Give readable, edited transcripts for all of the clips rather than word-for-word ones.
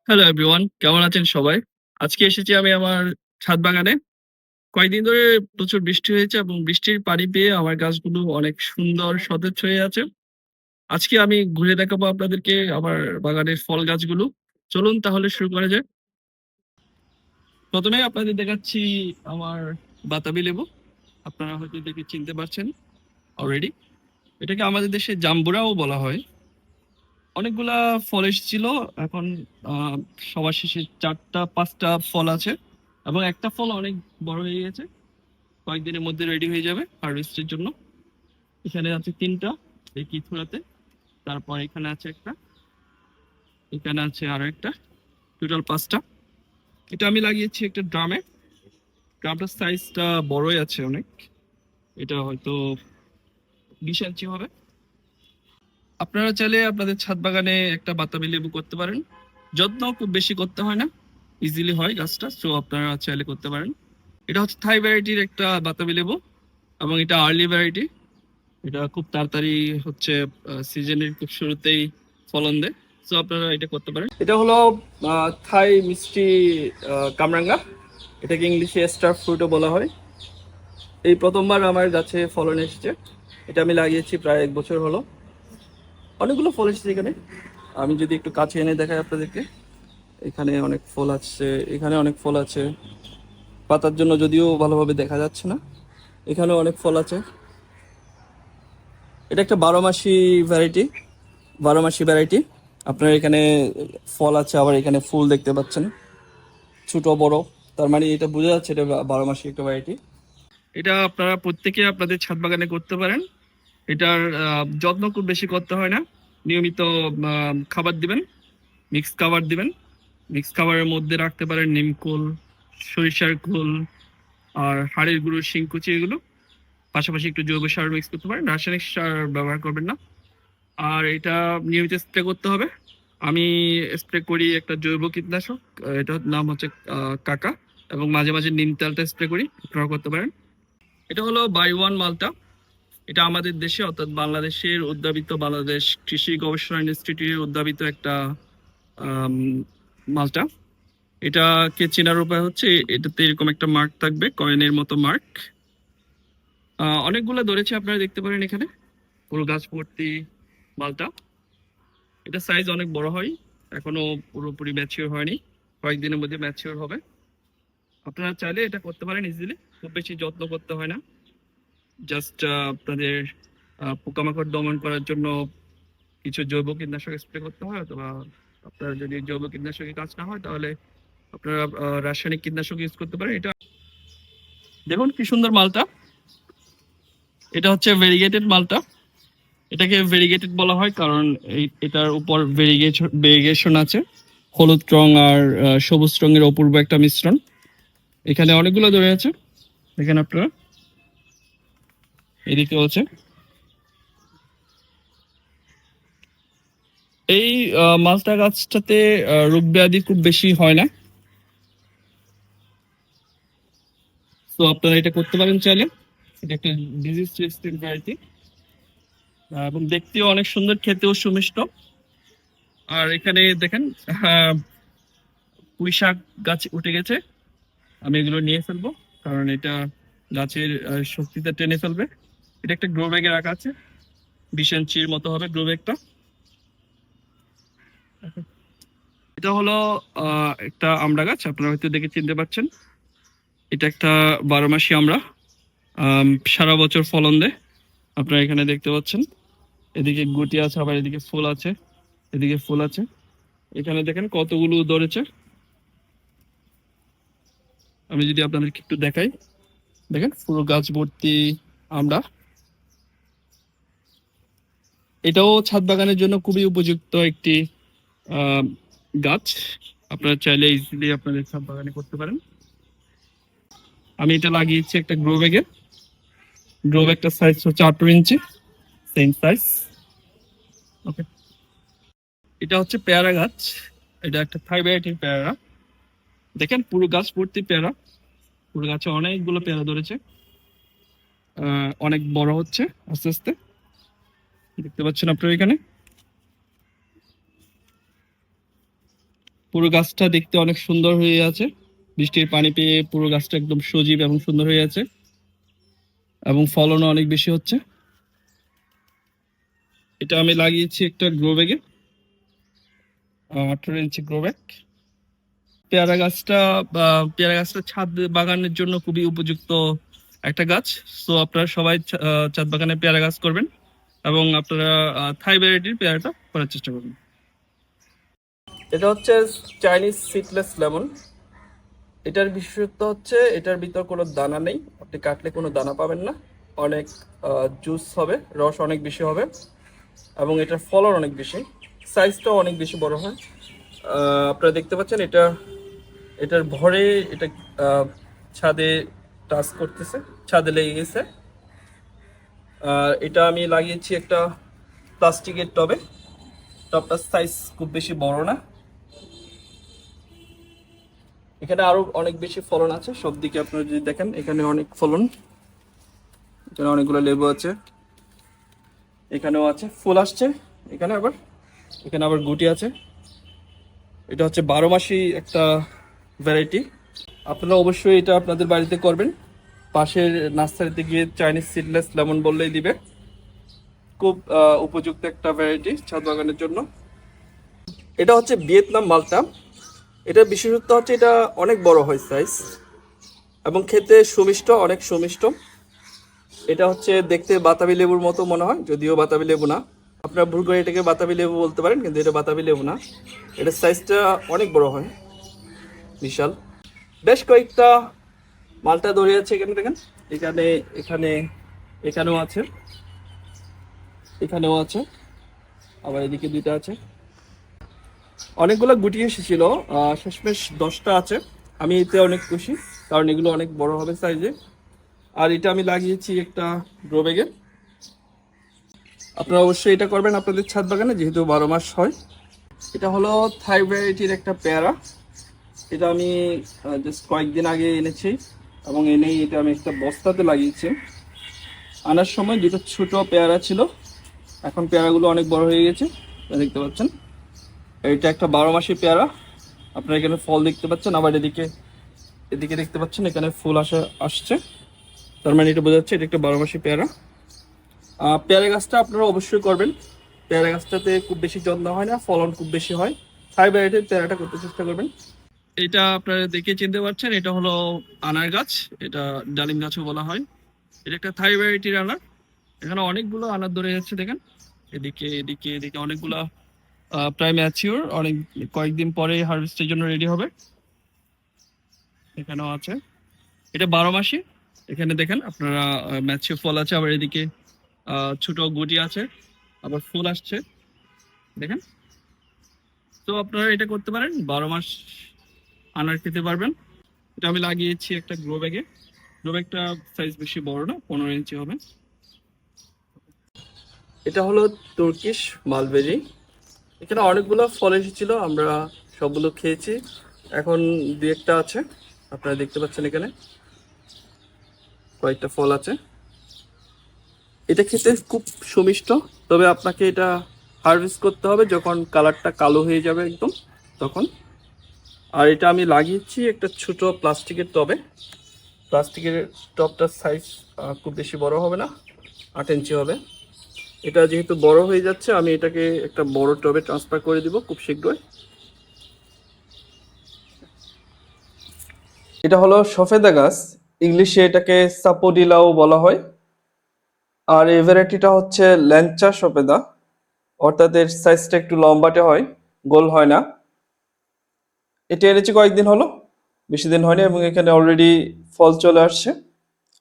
Hello everyone, কেমন আছেন সবাই? আজকে এসেছি আমি আমার ছাদ বাগানে। কয়েকদিন ধরে প্রচুর বৃষ্টি হয়েছে এবং বৃষ্টির পানি পেয়ে আমার গাছগুলো অনেক সুন্দর সতেজ হয়ে আছে। আজকে আমি ঘুরে দেখাবো আপনাদেরকে আমার বাগানের ফল গাছগুলো। চলুন তাহলে শুরু করা যাক। ১ম এ আপনাদের দেখাচ্ছি আমার বাতাবি লেবু। আপনারা হয়তো দেখে চিনতে পারছেন অলরেডি। এটাকে আমাদের দেশে জাম্বুরাও বলা হয়। অনেকগুলা ফল এসেছিল। এখন আ সবার শেষে ৪ টা ৫ টা ফল আছে এবং একটা ফল অনেক বড় হয়ে গেছে। কয়েকদিনের মধ্যে রেডি হয়ে যাবে হারভেস্টের জন্য। এখানে আছে ৩ টা এই কিছুরাতে। তারপর এখানে আছে একটা, এখানে আছে আরো একটা। টোটাল ৫ টা। এটা আমি লাগিয়েছি একটা ড্রামে। ড্রামটার সাইজটা বড়ই আছে অনেক। এটা হয়তো ২০ ইঞ্চি হবে। আপনারা চাইলে আপনাদের ছাদ বাগানে একটা বাতাবি লেবু করতে পারেন। যত্ন খুব বেশি করতে হয় না। ইজিলি হয় গাছটা। সো আপনারা চাইলে করতে পারেন। এটা হচ্ছে থাই ভ্যারাইটির একটা বাতাবি লেবু এবং এটা আর্লি ভ্যারাইটি। এটা খুব তাড়াতাড়ি হচ্ছে সিজনের খুব শুরুতেই ফলন দেয়। সো আপনারা এটা করতে পারেন। এটা হলো থাই মিষ্টি কামরাঙ্গা। এটাকে ইংলিশে স্টার ফ্রুটও বলা হয়। এই প্রথমবার আমার গাছে ফলন এসেছে। এটা আমি লাগিয়েছি প্রায় ১ বছর হলো। অনেকগুলো ফল এসেছে এখানে। আমি যদি একটু কাছে এনে দেখাই আপনাদেরকে, এখানে অনেক ফল আছে, এখানে অনেক ফল আছে। পাতার জন্য যদিও ভালোভাবে দেখা যাচ্ছে না, এখানেও অনেক ফল আছে। এটা একটা বারোমাসি ভ্যারাইটি। বারোমাসি ভ্যারাইটি। আপনার এখানে ফল আছে, আবার এখানে ফুল দেখতে পাচ্ছেন, ছোট বড়। তার মানে এটা বোঝা যাচ্ছে এটা ১২ মাসি একটা ভ্যারাইটি। এটা আপনারা প্রত্যেকে আপনাদের ছাদ বাগানে করতে পারেন। এটার যত্ন খুব বেশি করতে হয় না। নিয়মিত খাবার দিবেন, মিক্স খাবার দিবেন। মিক্স খাবারের মধ্যে রাখতে পারেন নিমখোল, সরিষার খোল, আর হাড়ের গুঁড়ো, শিংকুচি এগুলো। পাশাপাশি একটু জৈব সার মিক্স করতে পারেন, রাসায়নিক সার ব্যবহার করবেন না। আর এটা নিয়মিত স্প্রে করতে হবে। আমি স্প্রে করি একটা জৈব কীটনাশক, এটার নাম হচ্ছে কাকা, এবং মাঝে মাঝে নিম তেলটা স্প্রে করি, আপনারা করতে পারেন। এটা হলো বাইওয়ান মালটা। এটা আমাদের দেশে অর্থাৎ বাংলাদেশের উদ্ভাবিত, বাংলাদেশ কৃষি গবেষণা ইনস্টিটিউটের উদ্ভাবিত একটা আম, মালটা। এটাকে চেনার উপায় হচ্ছে এটাতে এরকম একটা মার্ক থাকবে, কয়েনের মতো মার্ক। অনেকগুলো ধরেছে, আপনারা দেখতে পারেন এখানে পুরো গাছ ভর্তি মালটা। এটা সাইজ অনেক বড় হয়, এখনো পুরোপুরি ম্যাচিওর হয়নি, কয়েকদিনের মধ্যে ম্যাচিওর হবে। আপনারা চাইলে এটা করতে পারেন ইজিলি, খুব বেশি যত্ন করতে হয় না। জাস্ট আপনাদের পোকামাকড় দমন করার জন্য কিছু জৈব কীটনাশক স্প্রে করতে হয়, অথবা আপনার যদি জৈব কীটনাশকের কাজ না হয় তাহলে আপনারা রাসায়নিক কীটনাশক ইউজ করতে পারেন। এটা দেখুন কি সুন্দর মালটা। এটা হচ্ছে ভেরিগেটেড মালটা। এটাকে ভেরিগেটেড বলা হয় কারণ এটার উপর ভেরিগেশন আছে। হলুদ রং আর সবুজ রঙের অপূর্ব একটা মিশ্রণ। এখানে অনেকগুলো ধরে আছে, দেখেন আপনারা। এদিকে আছে। এই মালটা গাছটাতে রোগ ব্যাধি খুব বেশি হয় না। তো আপনারা এটা করতে পারেন চাইলে। এটা একটা ডিজিজ রেজিস্ট্যান্ট ভ্যারাইটি এবং দেখতেও অনেক সুন্দর, খেতেও সুমিষ্ট। আর এখানে দেখেন, আহ, পুঁই শাক গাছ উঠে গেছে। আমি এগুলো নিয়ে ফেলবো কারণ এটা গাছের শক্তিটা টেনে ফেলবে। এটা একটা গ্রো ব্যাগে রাখা আছে, ২০ ইঞ্চির মতো হবে গ্রো ব্যাগটা। এটা হলো একটা আমড়া গাছ, আপনারা হয়তো দেখে চিনতে পারছেন। এটা একটা ১২ মাসি আমড়া। সারা বছর ফলন দেয়, আপনারা এখানে দেখতে পাচ্ছেন। এদিকে গুটি আছে, আবার এদিকে ফুল আছে, এদিকে ফুল আছে। এখানে দেখেন কতগুলো ধরেছে। আমি যদি আপনাদেরকে একটু দেখাই, দেখেন পুরো গাছ ভর্তি আমড়া। এটাও ছাদ বাগানের জন্য খুবই উপযুক্ত একটি আহ, গাছ। আপনারা চাইলে ইজিলি আপনাদের ছাদ বাগানে করতে পারেন। আমি এটা লাগিয়েছি একটা গ্রো ব্যাগে। গ্রো ব্যাগটার সাইজ হচ্ছে ১৮ ইঞ্চি, সেম সাইজ। ওকে। এটা হচ্ছে পেয়ারা গাছ। এটা একটা থাই ভ্যারাইটির পেয়ারা। দেখেন পুরো গাছ ভর্তি পেয়ারা। পুরো গাছে অনেকগুলো পেয়ারা ধরেছে। অনেক বড় হচ্ছে আস্তে আস্তে, দেখতে পাচ্ছেন আপনারা এখানে। পুরো গাছটা দেখতে অনেক সুন্দর হয়ে আছে। বৃষ্টির পানি পেয়ে পুরো গাছটা একদম সজীব এবং সুন্দর হয়ে আছে এবং ফলনও অনেক বেশি হচ্ছে। এটা আমি লাগিয়েছি একটা গ্রো ব্যাগে, 18 ইঞ্চি গ্রো ব্যাগ। পেয়ারা গাছটা পেয়ারা গাছটা ছাদ বাগানের জন্য খুবই উপযুক্ত একটা গাছ। সো আপনারা সবাই ছাদ বাগানে পেয়ারা গাছ করবেন এবং আপনারা থাই ভ্যারাইটির পেয়ারাটা করার চেষ্টা করবেন। এটা হচ্ছে চাইনিজ সিডলেস লেমন। এটার বিশেষত্ব হচ্ছে এটার ভিতর কোনো দানা নেই, আপনি কাটলে কোনো দানা পাবেন না। অনেক জুস হবে, রস অনেক বেশি হবে এবং এটার ফলন অনেক বেশি, সাইজটাও অনেক বেশি বড় হয়। আপনারা দেখতে পাচ্ছেন এটার ভরে এটা ছাদে টাচ করতেছে, ছাদে লেগে গেছে। আর এটা আমি লাগিয়েছি একটা প্লাস্টিকের টবে। টবটার সাইজ খুব বেশি বড় না। এখানে আরো অনেক বেশি ফলন আছে, সব দিকে আপনারা যদি দেখেন এখানে অনেক ফলন। এখানে অনেকগুলো লেবু আছে, এখানেও আছে, ফুল আসছে। এখানে আবার গুটি আছে। এটা হচ্ছে 12 মাসি একটা ভ্যারাইটি। আপনারা অবশ্যই এটা আপনাদের বাড়িতে করবেন। পাশের নার্সারিতে গিয়ে চাইনিজ সিডলেস লেমন বললেই দিবে। খুব উপযুক্ত একটা ভ্যারাইটি ছাদ বাগানের জন্য। এটা হচ্ছে ভিয়েতনাম মালটা। এটার বিশেষত্ব হচ্ছে এটা অনেক বড় হয় সাইজ এবং খেতে সুমিষ্ট, অনেক সুমিষ্ট। এটা হচ্ছে দেখতে বাতাবি লেবুর মতো মনে হয়, যদিও বাতাবি লেবু না। আপনারা ভুল করে এটাকে বাতাবি লেবু বলতে পারেন, কিন্তু এটা বাতাবি লেবু না। এটার সাইজটা অনেক বড় হয়, বিশাল। বেশ কয়েকটা মালটা ধরে আছে, এখানে দেখেন। এখানে এখানে এখানেও আছে, এখানেও আছে, আবার এদিকে দুইটা আছে। অনেকগুলো গুটি এসেছিল, শেষমেশ 10টা আছে। আমি এতে অনেক খুশি, কারণ এগুলো অনেক বড় হবে সাইজে। আর এটা আমি লাগিয়েছি একটা গ্রো ব্যাগে। আপনারা অবশ্যই এটা করবেন আপনাদের ছাদ বাগানে, যেহেতু 12 মাস হয়। এটা হলো থাই ভ্যারাইটির একটা পেয়ারা। এটা আমি জাস্ট কয়েকদিন আগে এনেছি এবং এনেই এটা আমি একটা বস্তাতে লাগিয়েছি। আনার সময় দুটো ছোট পেয়ারা ছিল, এখন পেয়ারাগুলো অনেক বড় হয়ে গেছে, দেখতে পাচ্ছেন। এটা একটা 12 মাসি পেয়ারা। আপনারা এখানে ফল দেখতে পাচ্ছেন, আবার এদিকে এদিকে দেখতে পাচ্ছেন এখানে ফুল আসছে। তার মানে এটা বোঝা যাচ্ছে এটা একটা 12 মাসি পেয়ারা। পেয়ারা গাছটা আপনারা অবশ্যই করবেন। পেয়ারা গাছটাতে খুব বেশি যত্ন হয় না, ফলন খুব বেশি হয়। থাই ভ্যারাইটির পেয়ারাটা করতে চেষ্টা করবেন। এটা আপনারা দেখে চিনতে পারছেন, এটা হলো আনার গাছ। এটা ডালিম গাছও বলা হয়। এটা একটা থাই ভ্যারাইটির আনার। এখানে অনেকগুলো আনার ধরে যাচ্ছে, দেখেন। এদিকে এদিকে এদিকে অনেকগুলা প্রায় ম্যাচিওর, অনেক কয়েকদিন পরে হারভেস্টের জন্য রেডি হবে। এখানেও আছে। এটা 12 মাসি। এখানে দেখেন আপনারা ম্যাচিওর ফল আছে, আবার এদিকে ছোট গুটি আছে, আবার ফুল আসছে, দেখেন। তো আপনারা এটা করতে পারেন, 12 মাস আনার খেতে পারবেন। এটা আমি লাগিয়েছি একটা গ্রো ব্যাগে। গ্রো ব্যাগটা সাইজ বেশি বড় না, 15 ইঞ্চি হবে। এটা হলো তুর্কিশ মালবেরি। এখানে অনেকগুলো ফল এসেছিল, আমরা সবগুলো খেয়েছি। এখন দু একটা আছে, আপনারা দেখতে পাচ্ছেন এখানে কয়েকটা ফল আছে। এটা খেতে খুব সুমিষ্ট, তবে আপনাকে এটা হারভেস্ট করতে হবে যখন কালারটা কালো হয়ে যাবে একদম, তখন। আর এটা আমি লাগিয়েছি একটা ছোট প্লাস্টিকের টবে। প্লাস্টিকের টবটার সাইজ খুব বেশি বড় হবে না, 8 ইঞ্চি হবে। এটা যেহেতু বড় হয়ে যাচ্ছে, আমি এটাকে একটা বড় টবে ট্রান্সফার করে দিব খুব শীঘ্রই। এটা হলো সফেদা গাছ, ইংলিশে এটাকে সাপোডিলাও বলা হয়। আর এই ভ্যারাইটিটা হচ্ছে ল্যাংচা সফেদা, অর্থাৎ এর সাইজটা একটু লম্বাটে হয়, গোল হয় না। এটা এনেছি কয়েকদিন হলো, বেশি দিন হয়নি, এবং এখানে অলরেডি ফল চলে আসছে।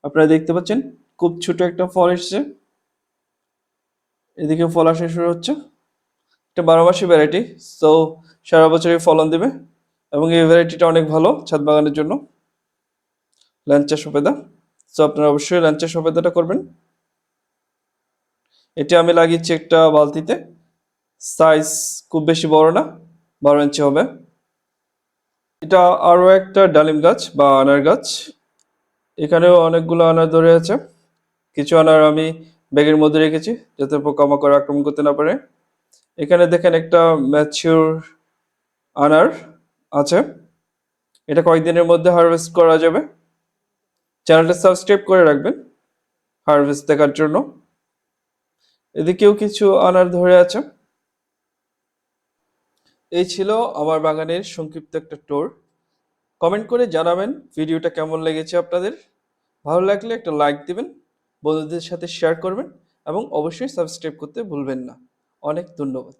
আপনারা দেখতে পাচ্ছেন খুব ছোট একটা ফল এসছে, এদিকে ফল আসা শুরু হচ্ছে। এটা 12 মাসি ভ্যারাইটি, সো সারা বছরই ফলন দেবে এবং এই ভ্যারাইটিটা অনেক ভালো ছাদ বাগানের জন্য, ল্যাংচা সফেদা। সো আপনারা অবশ্যই ল্যাংচা সফেদাটা করবেন। এটা আমি লাগিয়েছি একটা বালতিতে, সাইজ খুব বেশি বড় না, 12 ইঞ্চি হবে। এটা আরো একটা ডালিম গাছ বা আনার গাছ। এখানেও অনেকগুলো আনার ধরে আছে। কিছু আনার আমি ব্যাগের মধ্যে রেখেছি যাতে পোকামাকড় আক্রমণ করতে না পারে। এখানে দেখেন একটা ম্যাচিউর আনার, আছে। এটা কয়েকদিনের মধ্যে হারভেস্ট করা যাবে। চ্যানেলটা সাবস্ক্রাইব করে রাখবেন হারভেস্ট দেখার জন্য। এদিকেও কিছু আনার ধরে আছে। এই ছিল আমার বাগানের সংক্ষিপ্ত একটা ট্যুর। কমেন্ট করে জানাবেন ভিডিওটা কেমন লেগেছে আপনাদের। ভালো লাগলে একটা লাইক দিবেন, বন্ধুদের সাথে শেয়ার করবেন এবং অবশ্যই সাবস্ক্রাইব করতে ভুলবেন না। অনেক ধন্যবাদ।